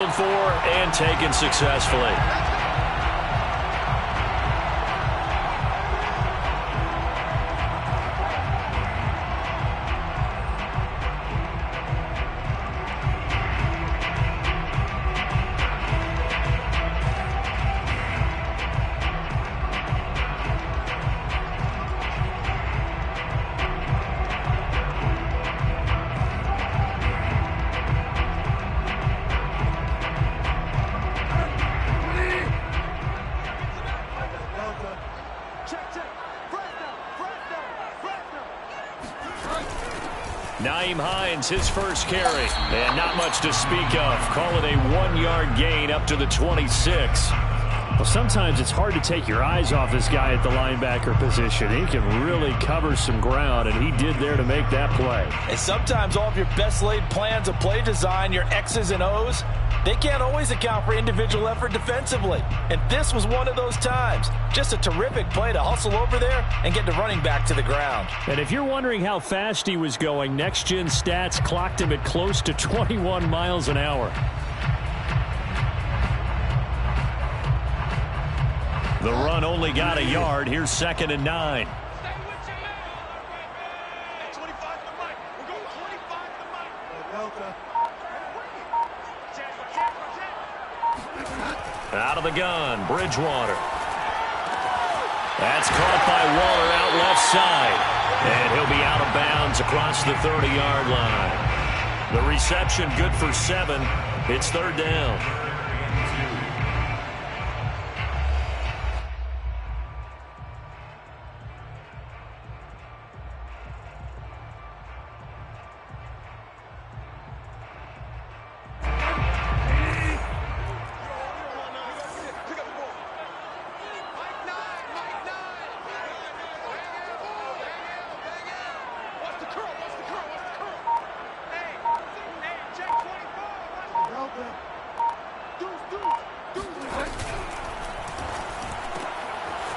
For and taken successfully. Nyheim Hines, his first carry, and not much to speak of. Call it a 1-yard gain up to the 26. Well, sometimes it's hard to take your eyes off this guy at the linebacker position. He can really cover some ground, and he did there to make that play. And sometimes all of your best laid plans of play design, your X's and O's, they can't always account for individual effort defensively. And this was one of those times. Just a terrific play to hustle over there and get the running back to the ground. And if you're wondering how fast he was going, Next Gen Stats clocked him at close to 21 miles an hour. The run only got a yard. Here's 2nd and 9. Out of the gun, Bridgewater. That's caught by Waller out left side. And he'll be out of bounds across the 30-yard line. The reception good for 7. It's 3rd down.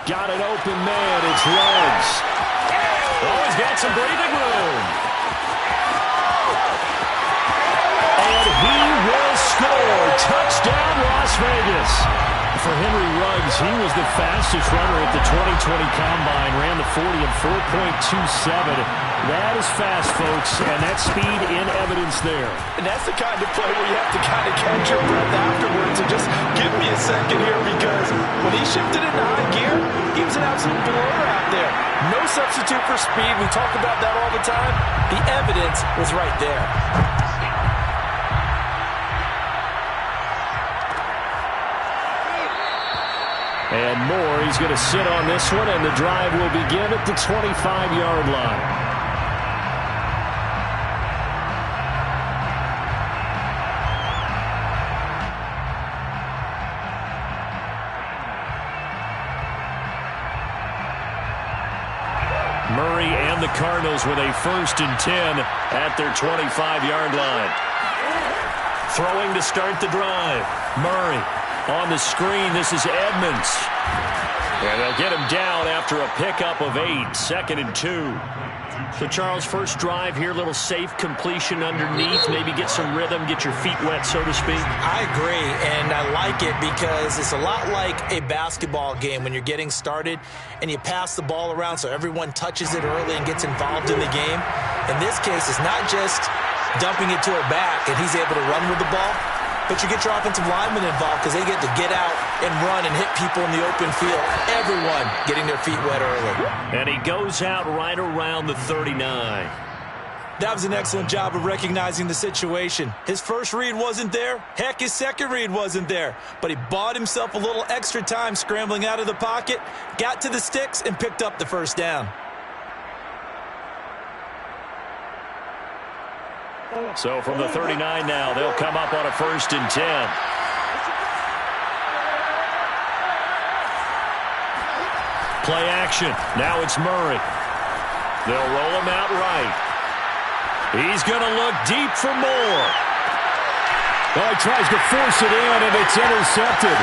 Got an open man. It's Ruggs. Oh, he's got some breathing room. And he will score. Touchdown, Las Vegas. For Henry Ruggs, he was the fastest runner at the 2020 Combine. Ran the 40 in 4.27. That is fast, folks, and that speed in evidence there. And that's the kind of play where you have to kind of catch your breath afterwards and just give me a second here, because when he shifted into high gear, he was an absolute blower out there. No substitute for speed. We talk about that all the time. The evidence was right there. And Moore, he's going to sit on this one, and the drive will begin at the 25-yard line. Murray and the Cardinals with a 1st and 10 at their 25-yard line. Throwing to start the drive. Murray on the screen. This is Edmonds. And they'll get him down after a pickup of 8. 2nd and 2. So, Charles, first drive here, little safe completion underneath. Maybe get some rhythm, get your feet wet, so to speak. I agree, and I like it because it's a lot like a basketball game when you're getting started and you pass the ball around so everyone touches it early and gets involved in the game. In this case, it's not just dumping it to a back and he's able to run with the ball, but you get your offensive linemen involved because they get to get out and run and hit people in the open field. Everyone getting their feet wet early. And he goes out right around the 39. That was an excellent job of recognizing the situation. His first read wasn't there. Heck, his second read wasn't there. But he bought himself a little extra time scrambling out of the pocket, got to the sticks, and picked up the first down. So from the 39 now, they'll come up on a 1st and 10. Play action. Now it's Murray. They'll roll him out right. He's going to look deep for Moore. Oh, he tries to force it in, and it's intercepted.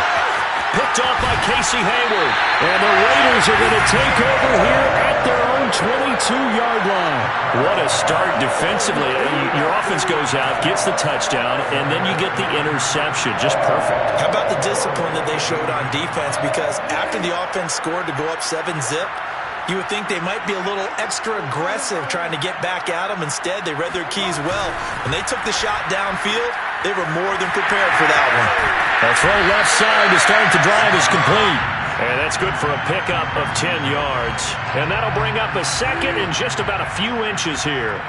Picked off by Casey Hayward. And the Raiders are going to take over here at their own own 22-yard line. What a start defensively. Your offense goes out, gets the touchdown, and then you get the interception. Just perfect. How about the discipline that they showed on defense? Because after the offense scored to go up 7-zip, you would think they might be a little extra aggressive trying to get back at them. Instead, they read their keys well. When they took the shot downfield, they were more than prepared for that one. A throw left side to start the drive is complete. And that's good for a pickup of 10 yards. And that'll bring up a second and just about a few inches here.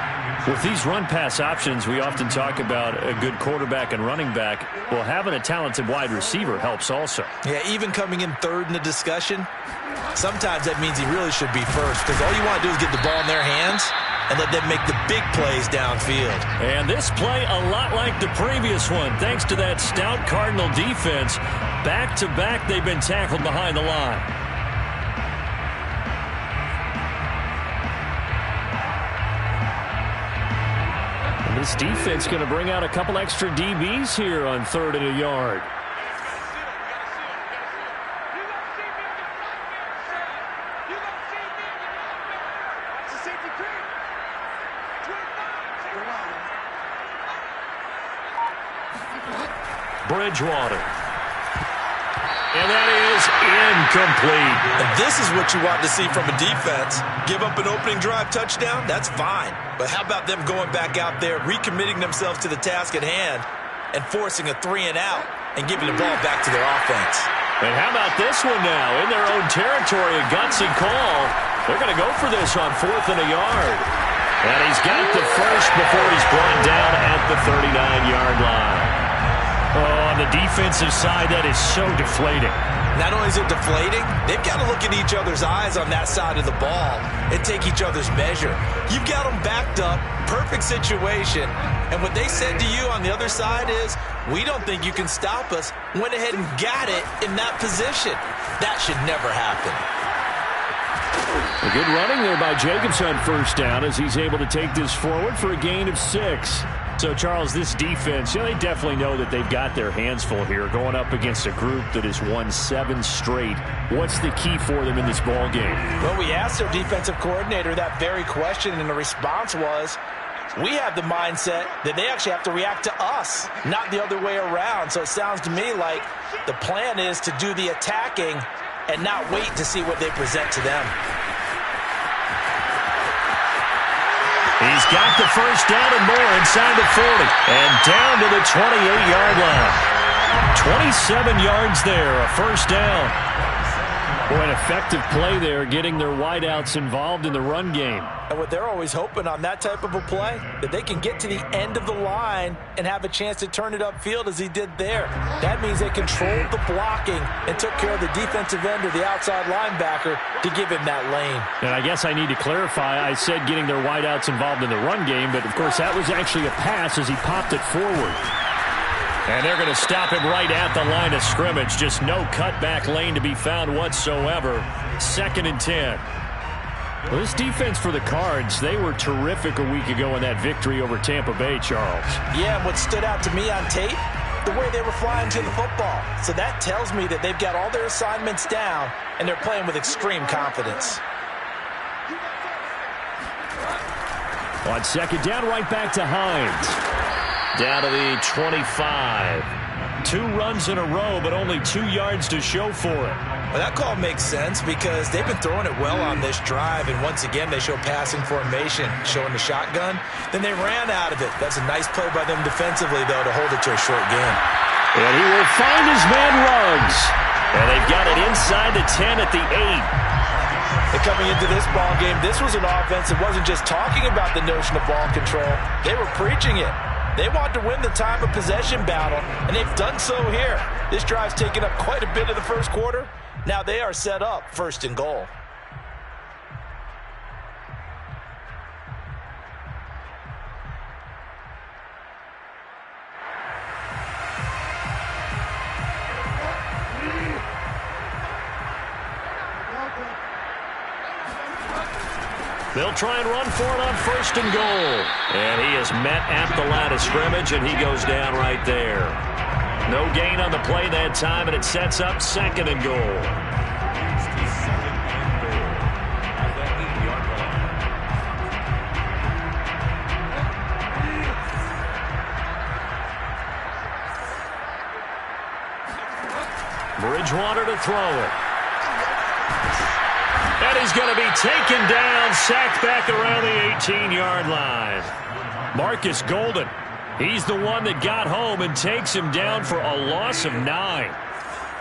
With these run-pass options, we often talk about a good quarterback and running back. Well, having a talented wide receiver helps also. Yeah, even coming in third in the discussion, sometimes that means he really should be first, because all you want to do is get the ball in their hands and let them make the big plays downfield. And this play a lot like the previous one, thanks to that stout Cardinal defense. Back-to-back, they've been tackled behind the line. And this defense going to bring out a couple extra DBs here on 3rd and a yard. Bridgewater. And that is incomplete. And this is what you want to see from a defense. Give up an opening drive touchdown, that's fine. But how about them going back out there, recommitting themselves to the task at hand, and forcing a 3-and-out and giving the ball back to their offense. And how about this one now? In their own territory, a gutsy call. They're going to go for this on 4th and a yard. And he's got the first before he's brought down at the 39-yard line. Oh, on the defensive side, that is so deflating. Not only is it deflating, they've got to look in each other's eyes on that side of the ball and take each other's measure. You've got them backed up, perfect situation, and what they said to you on the other side is, we don't think you can stop us. Went ahead and got it in that position. That should never happen. A good running there by Jacobs on first down as he's able to take this forward for a gain of 6. So, Charles, this defense, they definitely know that they've got their hands full here going up against a group that has won 7 straight. What's the key for them in this ball game? Well, we asked their defensive coordinator that very question, and the response was, we have the mindset that they actually have to react to us, not the other way around. So it sounds to me like the plan is to do the attacking and not wait to see what they present to them. He's got the first down and more inside the 40. And down to the 28-yard line. 27 yards there, a first down. Boy, an effective play there, getting their wideouts involved in the run game. And what they're always hoping on that type of a play, that they can get to the end of the line and have a chance to turn it upfield as he did there. That means they controlled the blocking and took care of the defensive end or the outside linebacker to give him that lane. And I guess I need to clarify, I said getting their wideouts involved in the run game, but of course that was actually a pass as he popped it forward. And they're going to stop him right at the line of scrimmage. Just no cutback lane to be found whatsoever. 2nd and 10. Well, this defense for the Cards, they were terrific a week ago in that victory over Tampa Bay, Charles. Yeah, and what stood out to me on tape, the way they were flying to the football. So that tells me that they've got all their assignments down, and they're playing with extreme confidence. On 2nd down, right back to Hines. Down to the 25. 2 runs in a row, but only 2 yards to show for it. Well, that call makes sense because they've been throwing it well on this drive, and once again they show passing formation, showing the shotgun. Then they ran out of it. That's a nice play by them defensively, though, to hold it to a short game. And he will find his man Ruggs. And they've got it inside the 10 at the 8. And coming into this ball game, this was an offense that wasn't just talking about the notion of ball control. They were preaching it. They want to win the time of possession battle, and they've done so here. This drive's taken up quite a bit of the first quarter. Now they are set up 1st and goal. They'll try and run for it on 1st and goal. And he is met at the line of scrimmage, and he goes down right there. No gain on the play that time, and it sets up 2nd and goal. Bridgewater to throw it. And he's going to be taken down, sacked back around the 18-yard line. Marcus Golden, he's the one that got home and takes him down for a loss of 9.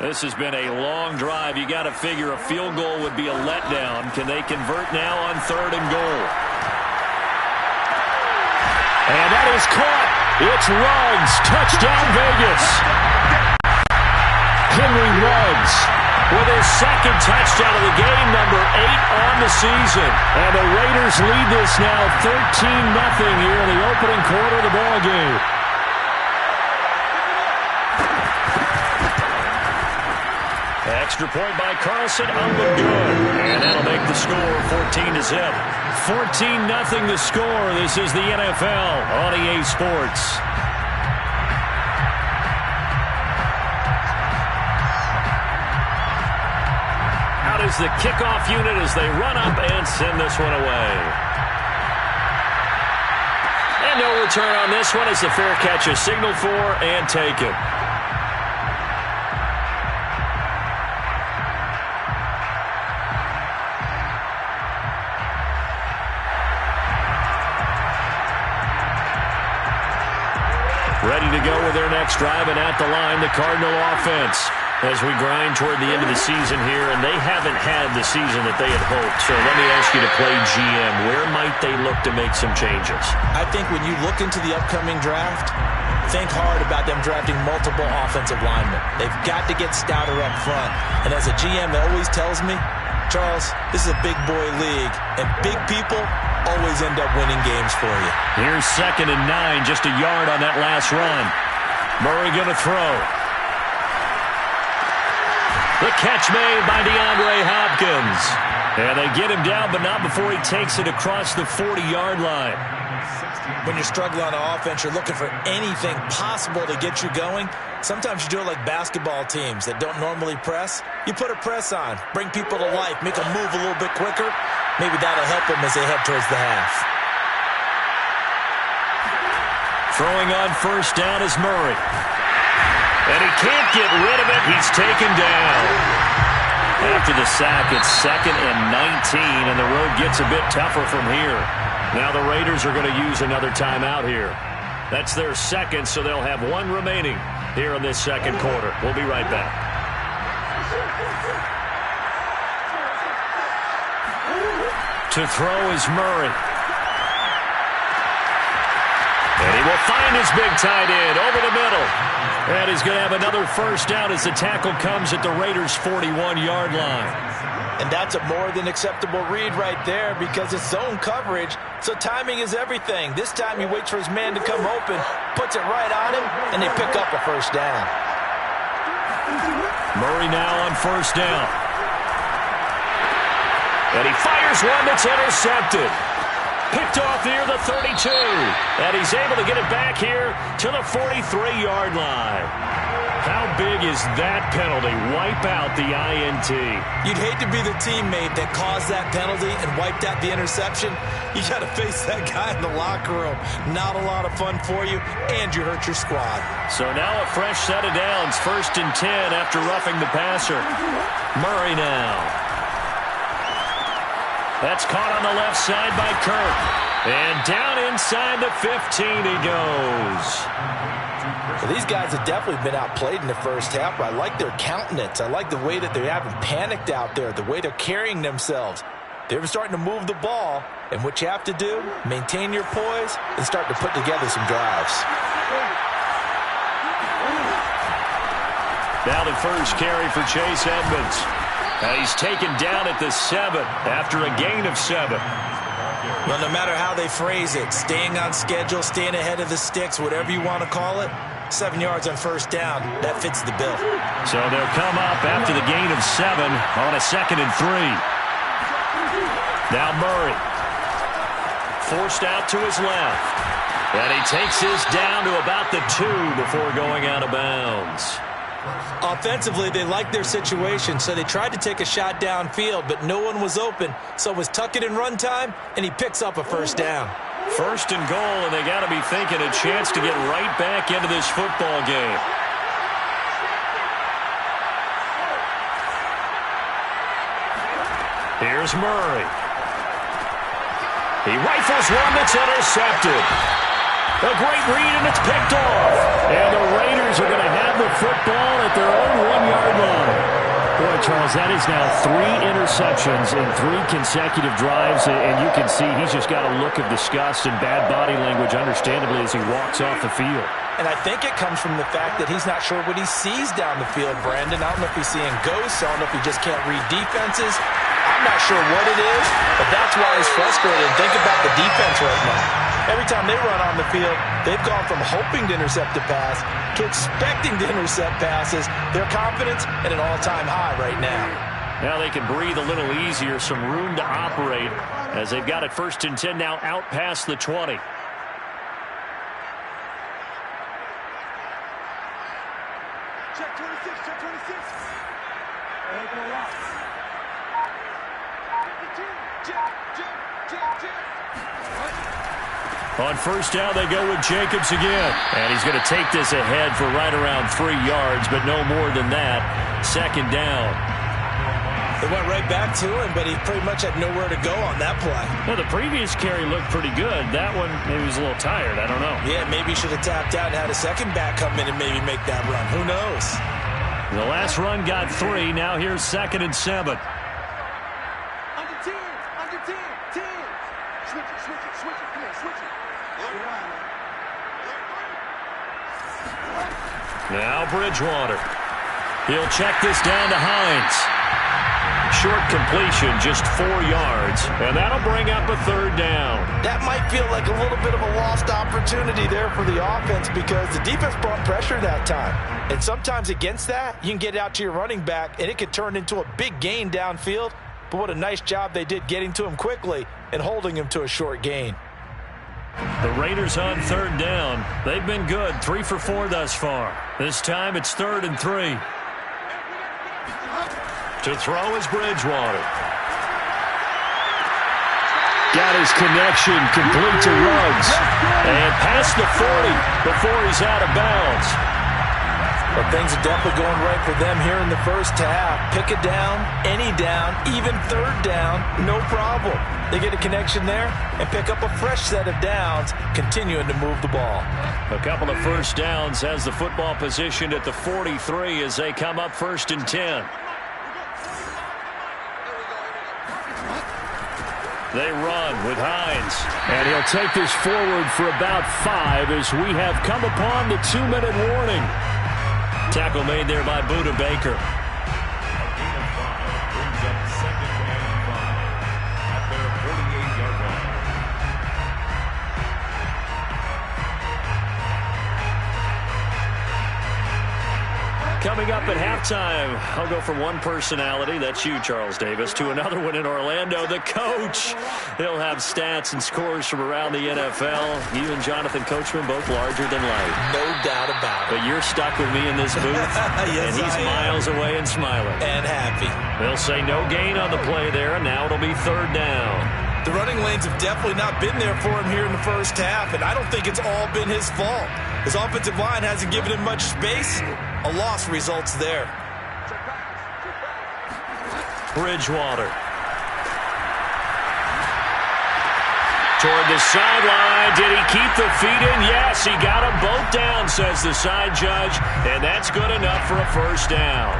This has been a long drive. You got to figure a field goal would be a letdown. Can they convert now on 3rd and goal? And that is caught. It's Ruggs. Touchdown, Vegas. Henry Ruggs with his 2nd touchdown of the game, number 8 on the season. And the Raiders lead this now 13-0 here in the opening quarter of the ball game. Extra point by Carlson, up and good. And that'll make the score 14-0. 14-0 the score. This is the NFL on EA Sports. Out is the kickoff unit as they run up and send this one away. And no return on this one as the fair catch is signaled for and taken. Ready to go with their next drive, and at the line, the Cardinal offense as we grind toward the end of the season here, and they haven't had the season that they had hoped. So let me ask you to play GM. Where might they look to make some changes? I think when you look into the upcoming draft, think hard about them drafting multiple offensive linemen. They've got to get stouter up front. And as a GM, it always tells me, Charles, this is a big boy league, and big people always end up winning games for you. Here's 2nd and 9, just a yard on that last run. Murray going to throw. The catch made by DeAndre Hopkins. And they get him down, but not before he takes it across the 40-yard line. When you're struggling on offense, you're looking for anything possible to get you going. Sometimes you do it like basketball teams that don't normally press. You put a press on, bring people to life, make them move a little bit quicker. Maybe that'll help them as they head towards the half. Throwing on 1st down is Murray. And he can't get rid of it. He's taken down. After the sack, it's 2nd and 19, and the road gets a bit tougher from here. Now the Raiders are going to use another timeout here. That's their 2nd, so they'll have 1 remaining here in this 2nd quarter. We'll be right back. To throw is Murray. And he will find his big tight end over the middle. And he's going to have another 1st down as the tackle comes at the Raiders' 41-yard line. And that's a more than acceptable read right there because it's zone coverage, so timing is everything. This time he waits for his man to come open, puts it right on him, and they pick up a 1st down. Murray now on 1st down. And he fires one that's intercepted. Picked off near the 32. And he's able to get it back here to the 43-yard line. How big is that penalty? Wipe out the INT. You'd hate to be the teammate that caused that penalty and wiped out the interception. You got to face that guy in the locker room. Not a lot of fun for you, and you hurt your squad. So now a fresh set of downs. 1st and 10 after roughing the passer. Murray now. That's caught on the left side by Kirk. And down inside the 15 he goes. Well, these guys have definitely been outplayed in the 1st half, but I like their countenance. I like the way that they haven't panicked out there, the way they're carrying themselves. They're starting to move the ball, and what you have to do, maintain your poise and start to put together some drives. Now the first carry for Chase Edmonds. He's taken down at the 7 after a gain of 7. Well, no matter how they phrase it, staying on schedule, staying ahead of the sticks, whatever you want to call it, 7 yards on 1st down, that fits the bill. So they'll come up after the gain of 7 on a 2nd and 3. Now Murray. Forced out to his left. And he takes his down to about the 2 before going out of bounds. Offensively, they liked their situation, so they tried to take a shot downfield, but no one was open. So it was tuck it in run time, and he picks up a 1st down. 1st and goal, and they got to be thinking a chance to get right back into this football game. Here's Murray. He rifles one that's intercepted. A great read, and it's picked off. And the Raiders are going to have the football at their own 1-yard line. Boy, Charles, that is now 3 interceptions in 3 consecutive drives, and you can see he's just got a look of disgust and bad body language, understandably, as he walks off the field. And I think it comes from the fact that he's not sure what he sees down the field, Brandon. I don't know if he's seeing ghosts. I don't know if he just can't read defenses. I'm not sure what it is, but that's why he's frustrated. And think about the defense right now. Every time they run on the field, they've gone from hoping to intercept a pass to expecting to intercept passes. Their confidence at an all-time high right now. Now they can breathe a little easier, some room to operate as they've got it 1st and 10 now out past the 20. Check 26, check 26. On 1st down, they go with Jacobs again. And he's going to take this ahead for right around 3 yards, but no more than that. 2nd down. They went right back to him, but he pretty much had nowhere to go on that play. Well, the previous carry looked pretty good. That one, maybe he was a little tired. I don't know. Yeah, maybe he should have tapped out and had a second back come in and maybe make that run. Who knows? The last run got 3. Now here's 2nd and 7. Under 10, under 10, 10. Switch it, switch it, switch it. Come on, switch it. Now Bridgewater. He'll check this down to Hines. Short completion, just 4 yards, and that'll bring up a 3rd down. That might feel like a little bit of a lost opportunity there for the offense because the defense brought pressure that time. And sometimes against that, you can get out to your running back, and it could turn into a big gain downfield. But what a nice job they did getting to him quickly and holding him to a short gain. The Raiders on 3rd down. They've been good, 3 for 4 thus far. This time it's 3rd and 3. To throw is Bridgewater. Got his connection complete to Ruggs. And past the 40 before he's out of bounds. But things are definitely going right for them here in the first half. Pick a down, any down, even 3rd down, no problem. They get a connection there and pick up a fresh set of downs, continuing to move the ball. A couple of 1st downs has the football positioned at the 43 as they come up 1st and 10. They run with Hines. And he'll take this forward for about 5 as we have come upon the 2-minute warning. Tackle made there by Budda Baker. Coming up at halftime, I'll go from one personality, that's you, Charles Davis, to another one in Orlando, the coach. He'll have stats and scores from around the NFL. You and Jonathan Coachman, both larger than life. No doubt about it. But you're stuck with me in this booth, yes, and he's miles away and smiling. And happy. They'll say no gain on the play there, and now it'll be 3rd down. The running lanes have definitely not been there for him here in the first half, and I don't think it's all been his fault. His offensive line hasn't given him much space. A loss results there. Bridgewater. Toward the sideline. Did he keep the feet in? Yes, he got them both down, says the side judge, and that's good enough for a 1st down.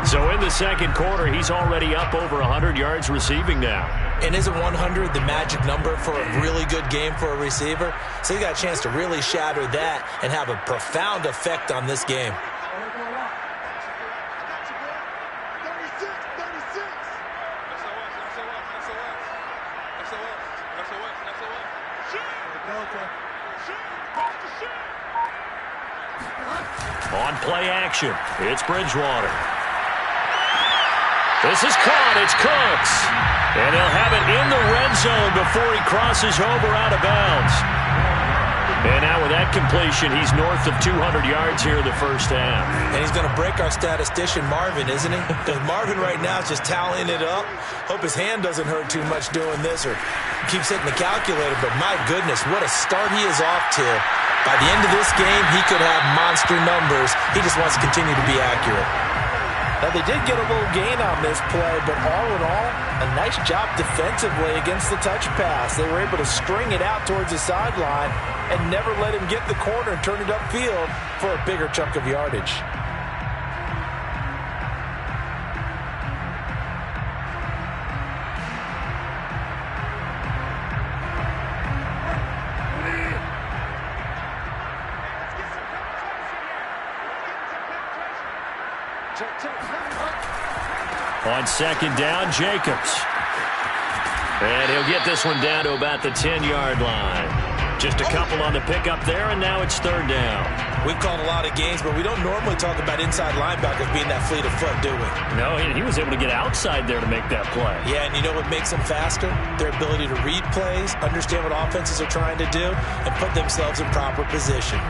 So in the 2nd quarter, he's already up over 100 yards receiving now. And isn't 100 the magic number for a really good game for a receiver? So he got a chance to really shatter that and have a profound effect on this game. On play action, it's Bridgewater. This is caught. It's Cooks. And he'll have it in the red zone before he crosses over out of bounds. And now with that completion, he's north of 200 yards here in the first half. And he's going to break our statistician, Marvin, isn't he? Because Marvin right now is just tallying it up. Hope his hand doesn't hurt too much doing this or keeps hitting the calculator. But my goodness, what a start he is off to. By the end of this game, he could have monster numbers. He just wants to continue to be accurate. Now, they did get a little gain on this play, but all in all, a nice job defensively against the touch pass. They were able to string it out towards the sideline and never let him get the corner and turn it upfield for a bigger chunk of yardage. On second down, Jacobs. And he'll get this one down to about the 10-yard line. Just a couple on the pickup there, and now it's third down. We've called a lot of games, but we don't normally talk about inside linebackers being that fleet of foot, do we? No, he was able to get outside there to make that play. Yeah, and you know what makes them faster? Their ability to read plays, understand what offenses are trying to do, and put themselves in proper position.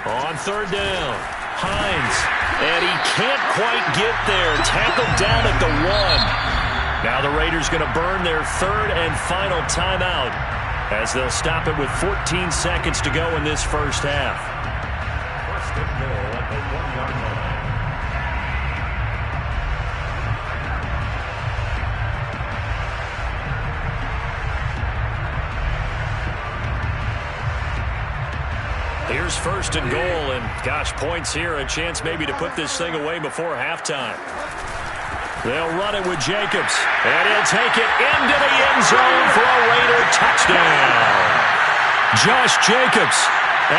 On third down, Hines, and he can't quite get there. Tackled down at the 1. Now the Raiders going to burn their third and final timeout as they'll stop it with 14 seconds to go in this first half. First and goal at the 1-yard line. Here's first and goal, and gosh, points here, a chance maybe to put this thing away before halftime. They'll run it with Jacobs, and he'll take it into the end zone for a Raider touchdown. Josh Jacobs,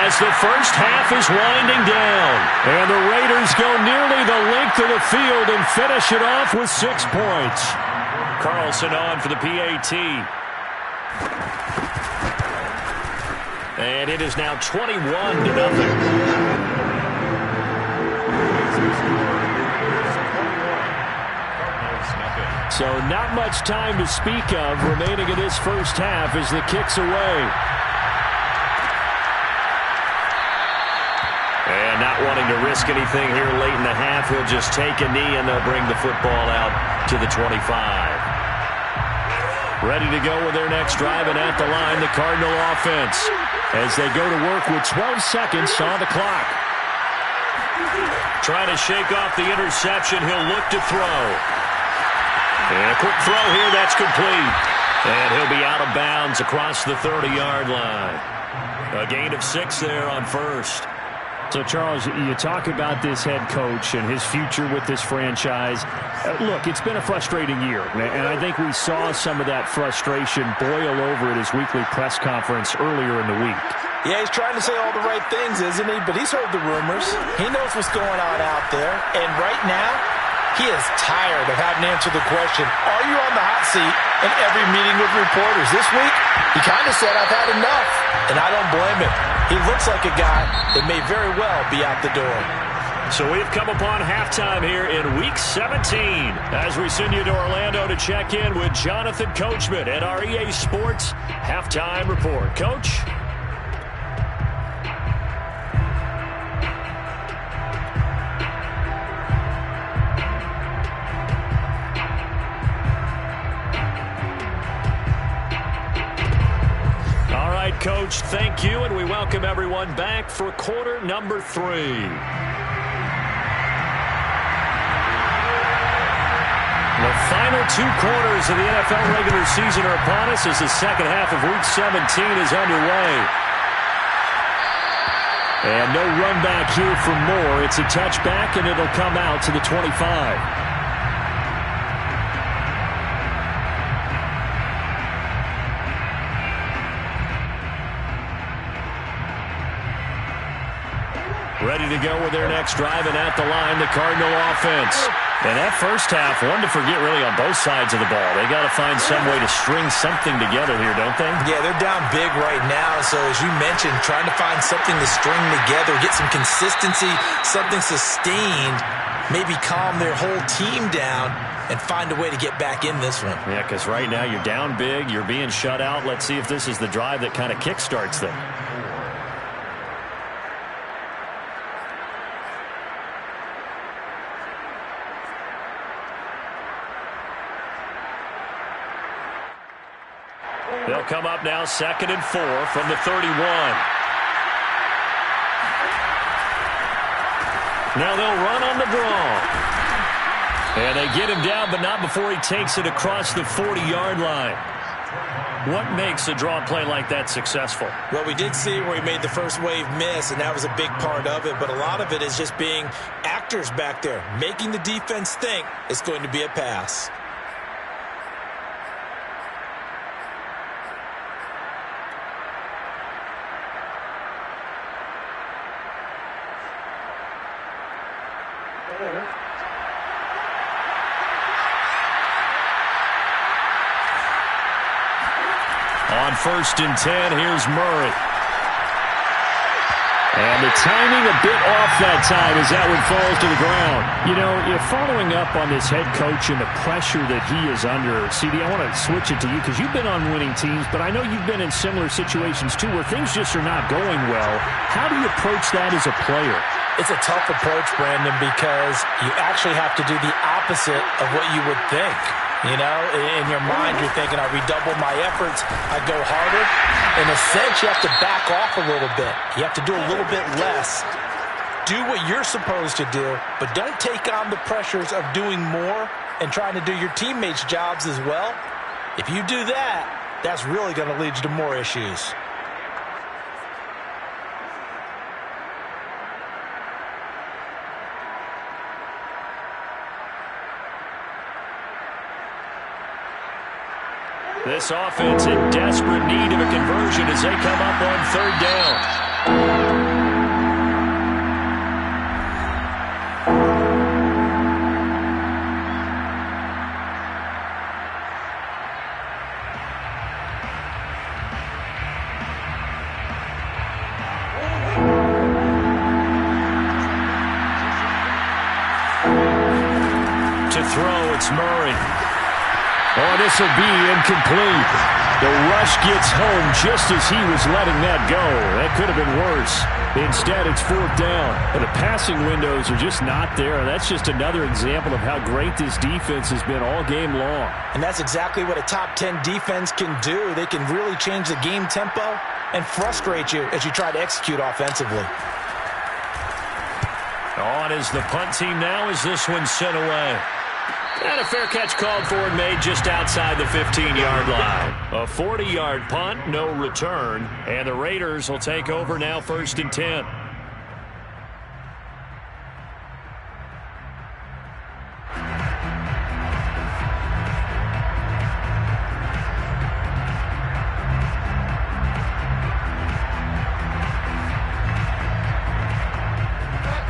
as the first half is winding down, and the Raiders go nearly the length of the field and finish it off with 6 points. Carlson on for the PAT. And it is now 21-0. So not much time to speak of remaining in this first half as the kick's away. And not wanting to risk anything here late in the half, he'll just take a knee and they'll bring the football out to the 25. Ready to go with their next drive, and at the line, the Cardinal offense, as they go to work with 12 seconds on the clock. Trying to shake off the interception. He'll look to throw. And a quick throw here. That's complete. And he'll be out of bounds across the 30-yard line. A gain of 6 there on first. So, Charles, you talk about this head coach and his future with this franchise. Look, it's been a frustrating year, and I think we saw some of that frustration boil over at his weekly press conference earlier in the week. Yeah, he's trying to say all the right things, isn't he? But he's heard the rumors. He knows what's going on out there. And right now, he is tired of having to answer the question, are you on the hot seat in every meeting with reporters? This week, he kind of said, I've had enough. And I don't blame him. He looks like a guy that may very well be out the door. So we've come upon halftime here in Week 17 as we send you to Orlando to check in with Jonathan Coachman at our EA Sports Halftime Report. Coach? All right, Coach, thank you, and we welcome everyone back for quarter number 3. The final 2 quarters of the NFL regular season are upon us as the second half of Week 17 is underway. And no run back here for Moore. It's a touchback, and it'll come out to the 25. Ready to go with their next drive, and at the line, the Cardinal offense. And that first half, one to forget really on both sides of the ball. They got to find some way to string something together here, don't they? Yeah, they're down big right now. So as you mentioned, trying to find something to string together, get some consistency, something sustained, maybe calm their whole team down and find a way to get back in this one. Yeah, because right now you're down big, you're being shut out. Let's see if this is the drive that kind of kickstarts them. They'll come up now 2nd and 4 from the 31. Now they'll run on the draw. And they get him down, but not before he takes it across the 40-yard line. What makes a draw play like that successful? Well, we did see where he made the first wave miss, and that was a big part of it. But a lot of it is just being actors back there, making the defense think it's going to be a pass. On 1st and 10, here's Murray. And the timing a bit off that time as that one falls to the ground. You know, following up on this head coach and the pressure that he is under, CD, I want to switch it to you because you've been on winning teams, but I know you've been in similar situations too where things just are not going well. How do you approach that as a player? It's a tough approach, Brandon, because you actually have to do the opposite of what you would think. You know, in your mind, you're thinking, I redouble my efforts, I go harder. In a sense, you have to back off a little bit. You have to do a little bit less. Do what you're supposed to do, but don't take on the pressures of doing more and trying to do your teammates' jobs as well. If you do that, that's really going to lead you to more issues. This offense in desperate need of a conversion as they come up on 3rd down. To throw, it's Murray. Oh, this will be incomplete. The rush gets home just as he was letting that go. That could have been worse. Instead, it's 4th down. And the passing windows are just not there. That's just another example of how great this defense has been all game long. And that's exactly what a top 10 defense can do. They can really change the game tempo and frustrate you as you try to execute offensively. On is the punt team now as this one's sent away. And a fair catch called for and made just outside the 15-yard line. A 40-yard punt, no return. And the Raiders will take over now 1st and 10.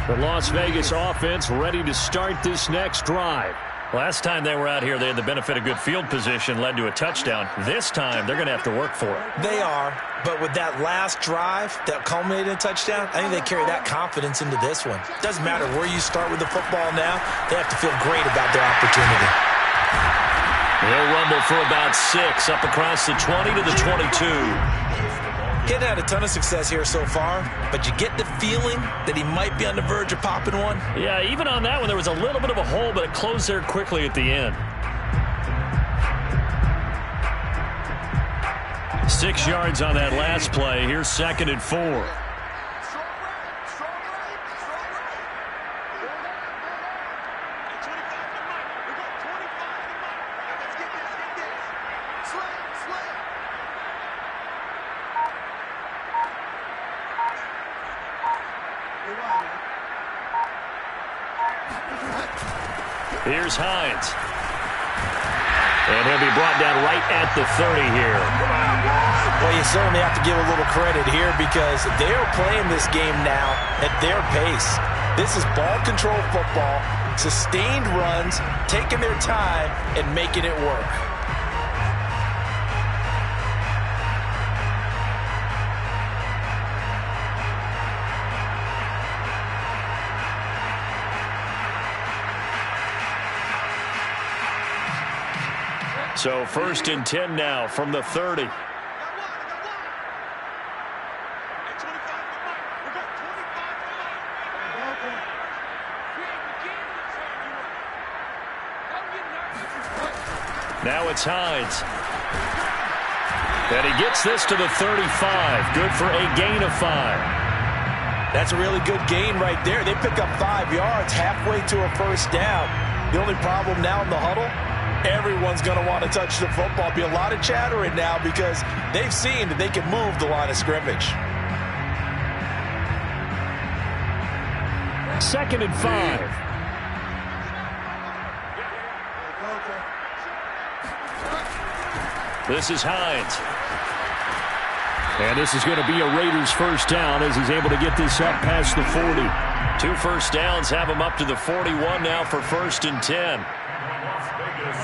The Las Vegas offense ready to start this next drive. Last time they were out here, they had the benefit of good field position, led to a touchdown. This time, they're going to have to work for it. They are, but with that last drive that culminated in a touchdown, I think they carry that confidence into this one. Doesn't matter where you start with the football now, they have to feel great about their opportunity. They'll rumble for about 6 up across the 20 to the 22. Hadn't had a ton of success here so far, but you get the feeling that he might be on the verge of popping one. Yeah, even on that one, there was a little bit of a hole, but it closed there quickly at the end. 6 yards on that last play. Here's 2nd and 4. Here's Hines. And he'll be brought down right at the 30 here. Well, you certainly have to give a little credit here because they're playing this game now at their pace. This is ball control football, sustained runs, taking their time and making it work. So 1st and 10 now from the 30. Now it's Hines. And he gets this to the 35. Good for a gain of 5. That's a really good gain right there. They pick up 5 yards halfway to a first down. The only problem now in the huddle, everyone's going to want to touch the football. Be a lot of chattering now because they've seen that they can move the line of scrimmage. 2nd and 5. This is Hines. And this is going to be a Raiders first down as he's able to get this up past the 40. 2 first downs have him up to the 41 now for 1st and 10. Las Vegas,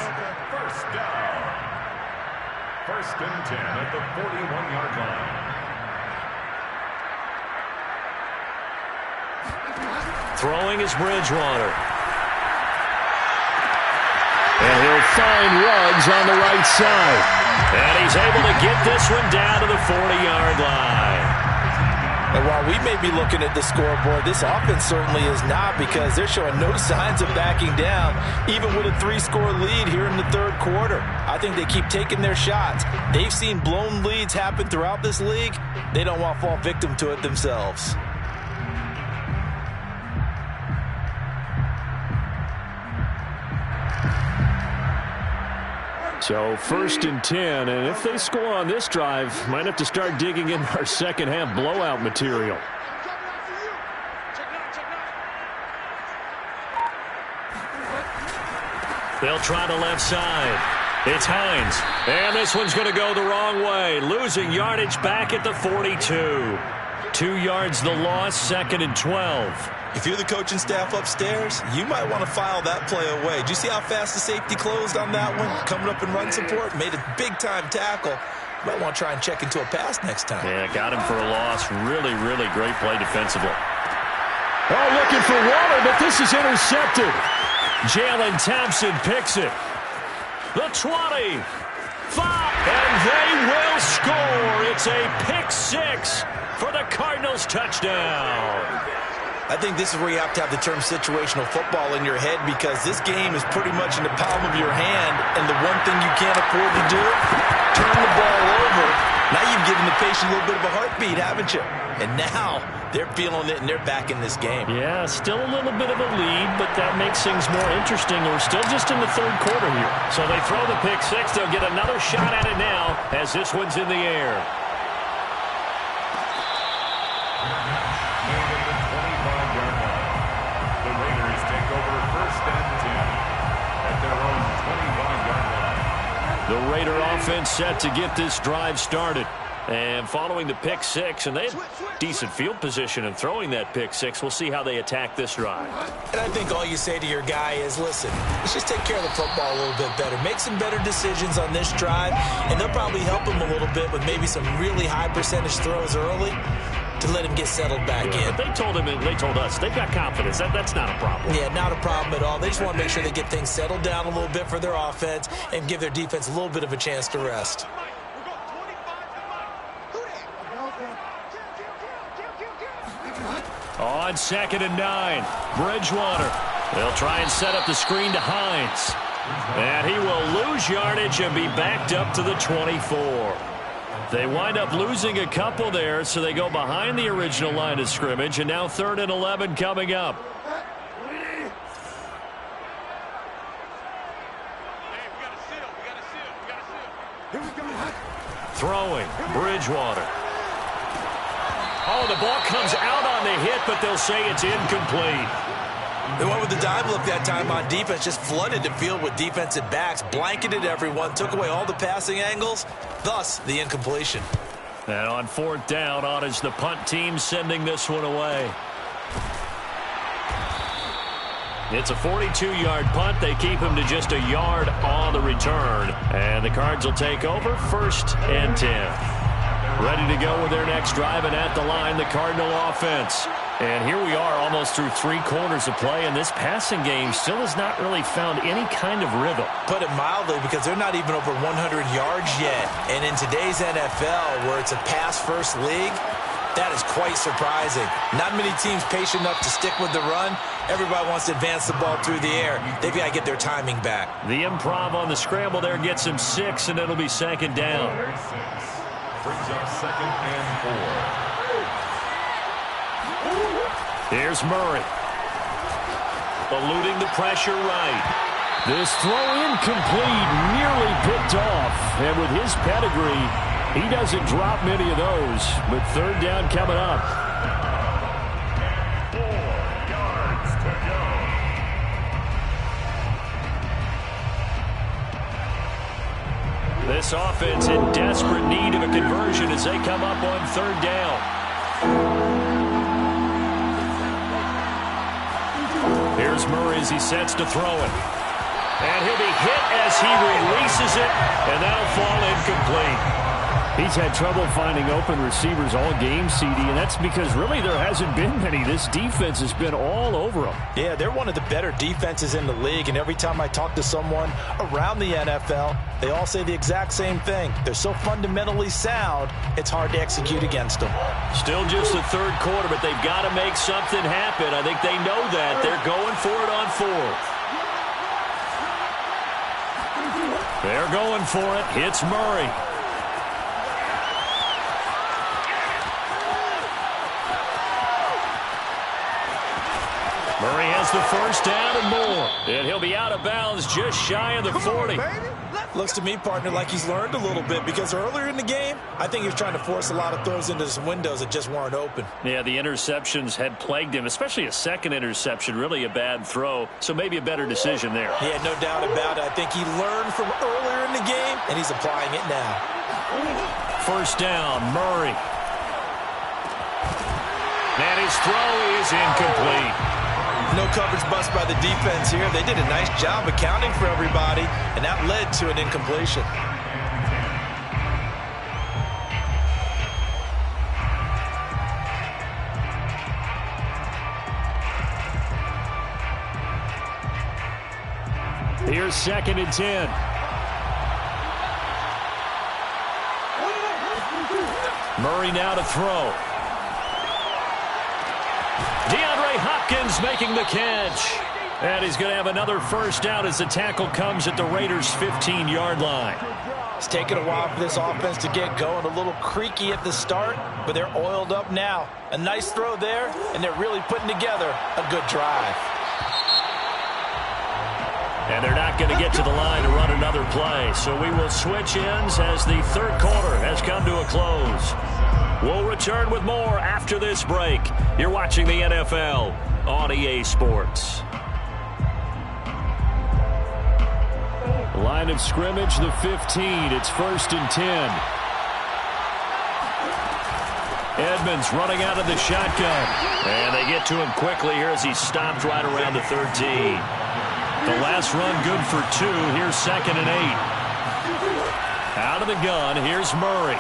first down. 1st and 10 at the 41-yard line. Throwing is Bridgewater. And he'll find Ruggs on the right side. And he's able to get this one down to the 40-yard line. And while we may be looking at the scoreboard, this offense certainly is not, because they're showing no signs of backing down, even with a 3-score lead here in the 3rd quarter. I think they keep taking their shots. They've seen blown leads happen throughout this league. They don't want to fall victim to it themselves. So 1st and 10, and if they score on this drive, might have to start digging in our second half blowout material. They'll try the left side. It's Hines. And this one's going to go the wrong way. Losing yardage back at the 42. 2 yards the loss, 2nd and 12. If you're the coaching staff upstairs, you might want to file that play away. Do you see how fast the safety closed on that one? Coming up in run support, made a big-time tackle. You might want to try and check into a pass next time. Yeah, got him for a loss. Really, really great play defensively. Oh, looking for Waller, but this is intercepted. Jalen Thompson picks it. The 20. 5. And they will score. It's a pick 6 for the Cardinals touchdown. I think this is where you have to have the term situational football in your head, because this game is pretty much in the palm of your hand, and the one thing you can't afford to do, turn the ball over. Now you've given the patient a little bit of a heartbeat, haven't you? And now they're feeling it, and they're back in this game. Yeah, still a little bit of a lead, but that makes things more interesting. We're still just in the 3rd quarter here. So they throw the pick 6. They'll get another shot at it now as this one's in the air. The Raider offense set to get this drive started. And following the pick 6, and they have decent field position in throwing that pick 6. We'll see how they attack this drive. And I think all you say to your guy is, listen, let's just take care of the football a little bit better. Make some better decisions on this drive, and they'll probably help him a little bit with maybe some really high percentage throws early to let him get settled back in. But they told him, and they told us, they've got confidence. That's not a problem. Yeah, not a problem at all. They just want to make sure they get things settled down a little bit for their offense and give their defense a little bit of a chance to rest. On 2nd and 9, Bridgewater. They'll try and set up the screen to Hines. And he will lose yardage and be backed up to the 24. They wind up losing a couple there, so they go behind the original line of scrimmage, and now 3rd and 11 coming up. Throwing, Bridgewater. Oh, the ball comes out on the hit, but they'll say it's incomplete. They went with the dime look that time on defense, just flooded the field with defensive backs, blanketed everyone, took away all the passing angles, thus the incompletion. And on 4th down, on is the punt team sending this one away. It's a 42-yard punt. They keep him to just a yard on the return. And the Cards will take over 1st and 10. Ready to go with their next drive, and at the line, the Cardinal offense. And here we are almost through 3 quarters of play, and this passing game still has not really found any kind of rhythm. Put it mildly, because they're not even over 100 yards yet. And in today's NFL, where it's a pass-first league, That is quite surprising. Not many teams patient enough to stick with the run. Everybody wants to advance the ball through the air. They've got to get their timing back. The improv on the scramble there gets him 6, and it'll be second down. Brings up second and 4. Here's Murray. Eluding the pressure right. This throw incomplete, nearly picked off. And with his pedigree, he doesn't drop many of those. But third down coming up. 4 yards to go. This offense in desperate need of a conversion as they come up on third down. Here's Murray as he sets to throw it. And he'll be hit as he releases it, and that'll fall incomplete. He's had trouble finding open receivers all game, CD, and that's because really there hasn't been many. This defense has been all over them. Yeah, they're one of the better defenses in the league, and every time I talk to someone around the NFL, they all say the exact same thing. They're so fundamentally sound, it's hard to execute against them. Still just the third quarter, but they've got to make something happen. I think they know that. They're going for it on fourth. They're going for it. Hits Murray. Murray has the first down and more. And he'll be out of bounds just shy of the 40. Looks to me, partner, like he's learned a little bit because earlier in the game, I think he was trying to force a lot of throws into some windows that just weren't open. Yeah, the interceptions had plagued him, especially a second interception, really a bad throw. So maybe a better decision there. Yeah, no doubt about it. I think he learned from earlier in the game, and he's applying it now. First down, Murray. And his throw is incomplete. No coverage bust by the defense here. They did a nice job accounting for everybody, and that led to an incompletion. Here's second and 10. Murray now to throw. DeAndre Hopkins making the catch. And he's going to have another first down as the tackle comes at the Raiders' 15-yard line. It's taken a while for this offense to get going. A little creaky at the start, but they're oiled up now. A nice throw there, and they're really putting together a good drive. And they're not going to get to the line to run another play. So we will switch ends as the third quarter has come to a close. We'll return with more after this break. You're watching the NFL on EA Sports. Line of scrimmage, the 15. It's first and 10. Edmonds running out of the shotgun. And they get to him quickly here as he stopped right around the 13. The last run good for 2. Here's second and 8. Out of the gun, here's Murray.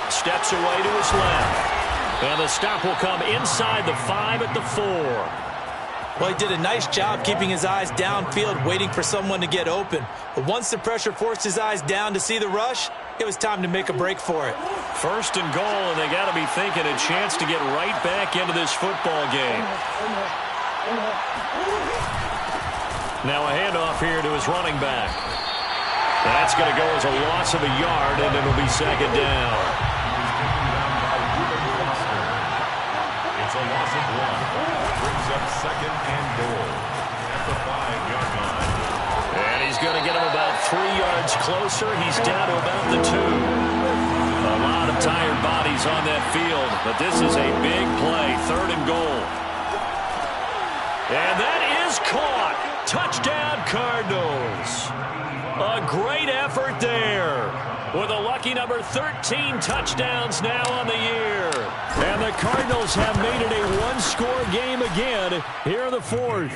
Steps away to his left. And the stop will come inside the 5 at the 4. Well, he did a nice job keeping his eyes downfield, waiting for someone to get open. But once the pressure forced his eyes down to see the rush, it was time to make a break for it. First and goal, and they got to be thinking a chance to get right back into this football game. Now a handoff here to his running back. That's going to go as a loss of a yard, and it'll be second down. It's a loss of 1. Brings up second and goal at the 5-yard line. And he's going to get him about 3 yards closer. He's down to about the 2. A lot of tired bodies on that field, but this is a big play. Third and goal. And that is caught. Touchdown, Cardinals. A great effort there. With a lucky number 13 touchdowns now on the year. And the Cardinals have made it a one-score game again here in the fourth.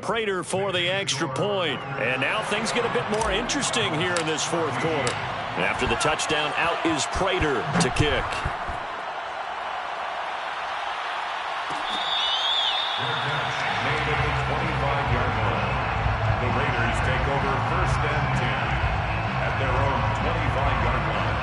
Prater for the extra point. And now things get a bit more interesting here in this fourth quarter. After the touchdown, out is Prater to kick. Made at the 25-yard line. The Raiders take over first and 10 at their own 25-yard line.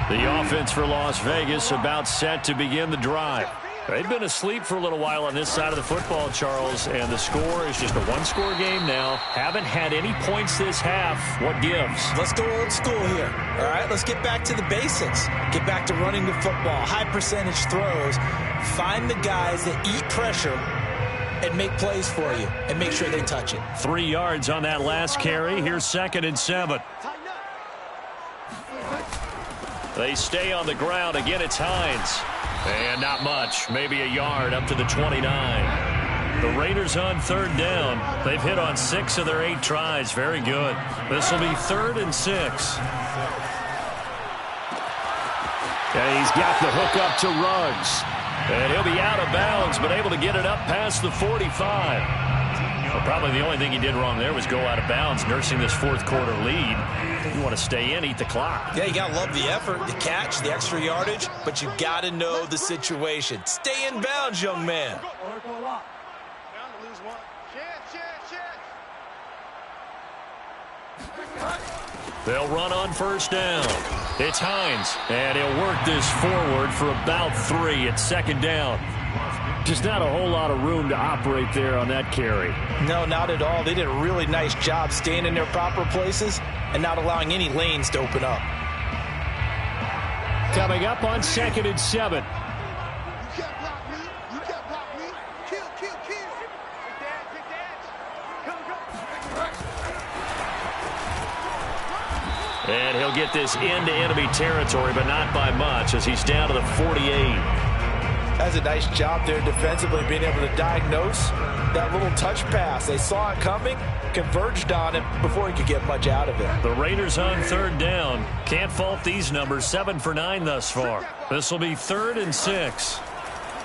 The offense for Las Vegas about set to begin the drive. They've been asleep for a little while on this side of the football, Charles, and the score is just a one-score game now. Haven't had any points this half. What gives? Let's go old school here. All right, let's get back to the basics. Get back to running the football, high percentage throws. Find the guys that eat pressure and make plays for you and make sure they touch it. 3 yards on that last carry. Here's 2nd and 7. They stay on the ground. Again, it's Hines. And not much, maybe a yard up to the 29. The Raiders on 3rd down. They've hit on 6 of their 8 tries. Very good. This will be 3rd and 6. And he's got the hook up to Ruggs. And he'll be out of bounds, but able to get it up past the 45. Well, probably the only thing he did wrong there was go out of bounds, nursing this 4th quarter lead. You want to stay in, eat the clock. Yeah, you got to love the effort, the catch, the extra yardage, but you got to know the situation. Stay in bounds, young man. They'll run on 1st down. It's Hines, and he'll work this forward for about 3 at 2nd down. Just not a whole lot of room to operate there on that carry. No, not at all. They did a really nice job staying in their proper places and not allowing any lanes to open up. Coming up on 2nd and 7. You can't block me. You can't block me. Kill, kill, kill. Big dash. Come, come. And he'll get this into enemy territory, but not by much as he's down to the 48. That's a nice job there defensively, being able to diagnose that little touch pass. They saw it coming, converged on it before he could get much out of it. The Raiders on 3rd down. Can't fault these numbers. 7 for 9 thus far. This will be 3rd and 6.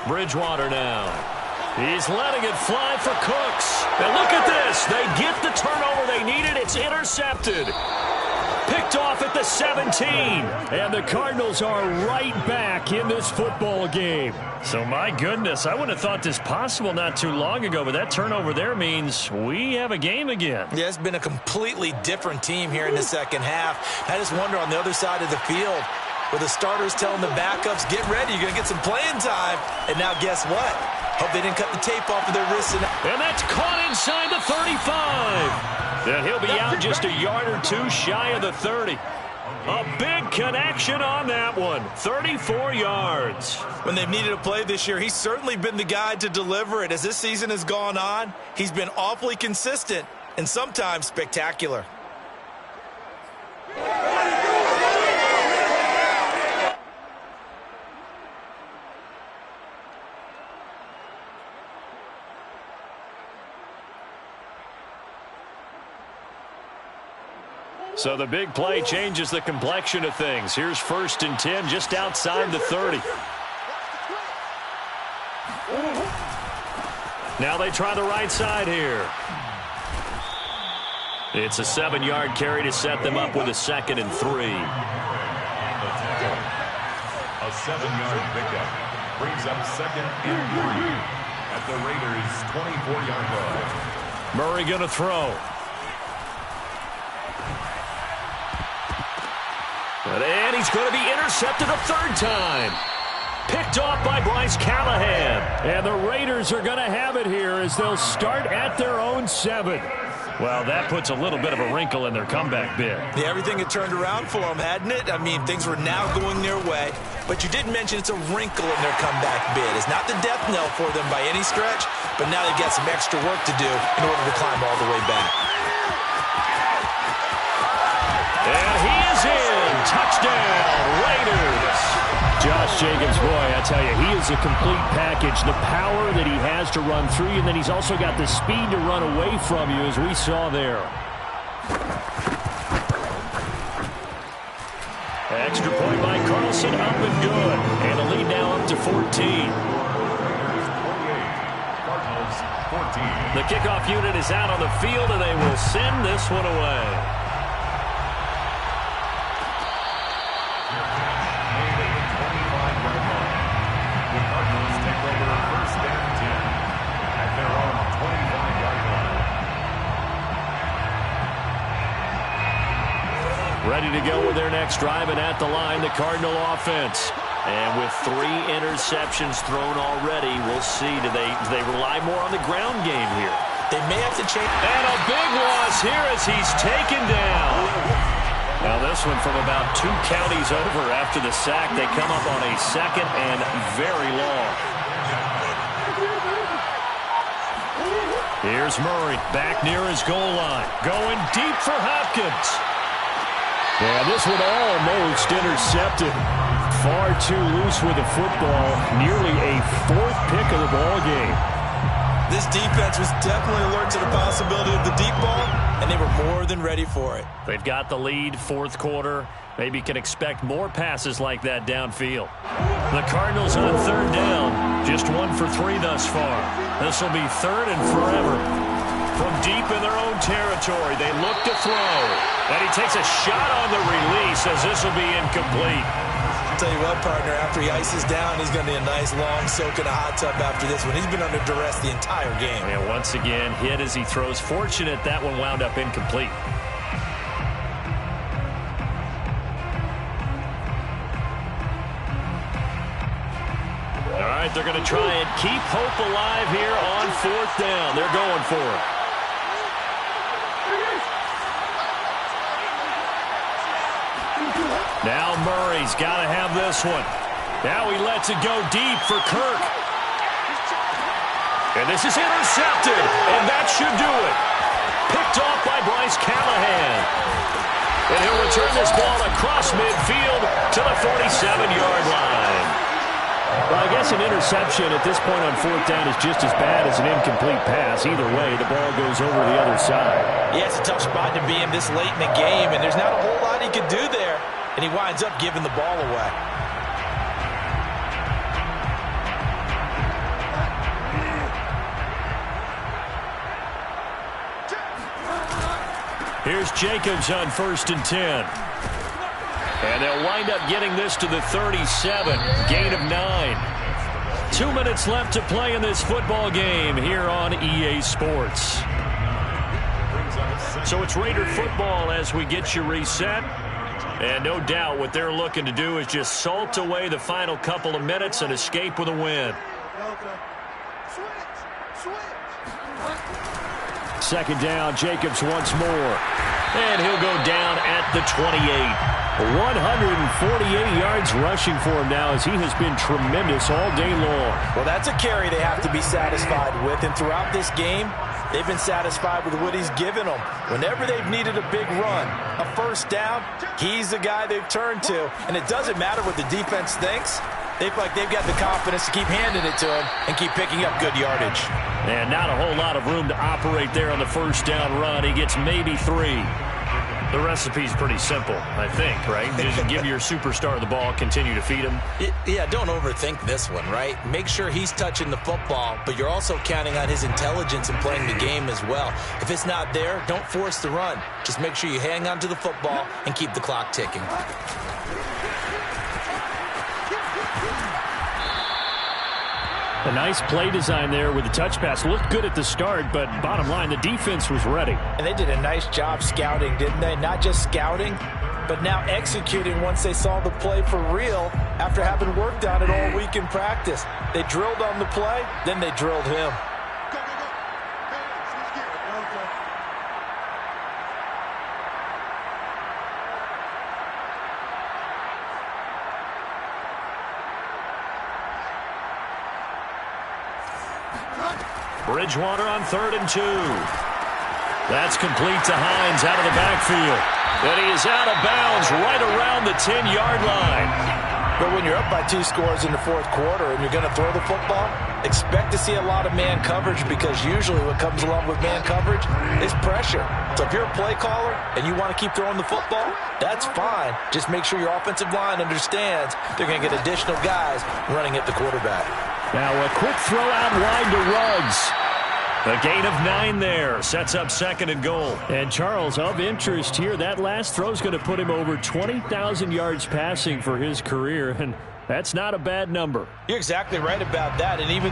Bridgewater now. He's letting it fly for Cooks. And look at this. They get the turnover they needed. It's intercepted. Picked off at the 17. And the Cardinals are right back in this football game. So, my goodness, I wouldn't have thought this possible not too long ago, but that turnover there means we have a game again. Yeah, it's been a completely different team here in the second half. I just wonder on the other side of the field, with the starters telling the backups, get ready, you're going to get some playing time. And now guess what? Hope they didn't cut the tape off of their wrists. And that's caught inside the 35. And he'll be out just a yard or 2 shy of the 30. A big connection on that one. 34 yards. When they've needed a play this year, he's certainly been the guy to deliver it. As this season has gone on, he's been awfully consistent and sometimes spectacular. So the big play changes the complexion of things. Here's 1st and 10 just outside the 30. Now they try the right side here. It's a 7-yard carry to set them up with a 2nd and 3. A 7-yard pickup brings up 2nd and 3 at the Raiders' 24-yard line. Murray going to throw. And he's going to be intercepted a 3rd time. Picked off by Bryce Callahan. And the Raiders are going to have it here as they'll start at their own 7. Well, that puts a little bit of a wrinkle in their comeback bid. Yeah, everything had turned around for them, hadn't it? I mean, things were now going their way. But you did mention it's a wrinkle in their comeback bid. It's not the death knell for them by any stretch, but now they've got some extra work to do in order to climb all the way back. And he is in. Touchdown, Raiders. Josh Jacobs, boy, I tell you, he is a complete package. The power that he has to run through you, and then he's also got the speed to run away from you, as we saw there. Extra point by Carlson, up and good. And the lead now up to 14. Cardinals 14. The kickoff unit is out on the field, and they will send this one away. Ready to go with their next drive, and at the line, the Cardinal offense. And with 3 interceptions thrown already, we'll see. Do they rely more on the ground game here? They may have to change. And a big loss here as he's taken down. Now this one from about 2 counties over after the sack. They come up on a 2nd and very long. Here's Murray back near his goal line. Going deep for Hopkins. Yeah, this one almost intercepted. Far too loose with the football. Nearly a 4th pick of the ball game. This defense was definitely alert to the possibility of the deep ball, and they were more than ready for it. They've got the lead, 4th quarter. Maybe can expect more passes like that downfield. The Cardinals on 3rd down. Just 1 for 3 thus far. This will be 3rd and forever. From deep in their own territory, they look to throw. And he takes a shot on the release as this will be incomplete. I'll tell you what, partner, after he ices down, he's going to be a nice long soak in a hot tub after this one. He's been under duress the entire game. And once again, hit as he throws. Fortunate that one wound up incomplete. All right, they're going to try and keep hope alive here on 4th down. They're going for it. Now Murray's got to have this one. Now he lets it go deep for Kirk. And this is intercepted, and that should do it. Picked off by Bryce Callahan. And he'll return this ball across midfield to the 47-yard line. Well, I guess an interception at this point on 4th down is just as bad as an incomplete pass. Either way, the ball goes over the other side. Yeah, it's a tough spot to be in this late in the game, and there's not a whole lot he could do there. And he winds up giving the ball away. Here's Jacobs on 1st and 10. And they'll wind up getting this to the 37. Gain of 9. 2 minutes left to play in this football game here on EA Sports. So it's Raider football as we get you reset. And no doubt what they're looking to do is just salt away the final couple of minutes and escape with a win. 2nd down, Jacobs once more. And he'll go down at the 28. 148 yards rushing for him now as he has been tremendous all day long. Well, that's a carry they have to be satisfied with. And throughout this game, they've been satisfied with what he's given them. Whenever they've needed a big run, a 1st down, he's the guy they've turned to. And it doesn't matter what the defense thinks. They feel like they've got the confidence to keep handing it to him and keep picking up good yardage. And not a whole lot of room to operate there on the 1st down run. He gets maybe 3. The recipe's pretty simple, I think, right? Just give your superstar the ball, continue to feed him. Yeah, don't overthink this one, right? Make sure he's touching the football, but you're also counting on his intelligence in playing the game as well. If it's not there, don't force the run. Just make sure you hang on to the football and keep the clock ticking. A nice play design there with the touch pass. Looked good at the start, but bottom line, the defense was ready. And they did a nice job scouting, didn't they? Not just scouting, but now executing once they saw the play for real after having worked on it all week in practice. They drilled on the play, then they drilled him. Bridgewater on 3rd and 2. That's complete to Hines out of the backfield. And he is out of bounds right around the 10-yard line. But when you're up by 2 scores in the 4th quarter and you're going to throw the football, expect to see a lot of man coverage because usually what comes along with man coverage is pressure. So if you're a play caller and you want to keep throwing the football, that's fine. Just make sure your offensive line understands they're going to get additional guys running at the quarterback. Now a quick throw out wide to Ruggs. A gain of 9 there. Sets up 2nd and goal. And Charles, of interest here, that last throw is going to put him over 20,000 yards passing for his career. And that's not a bad number. You're exactly right about that. And even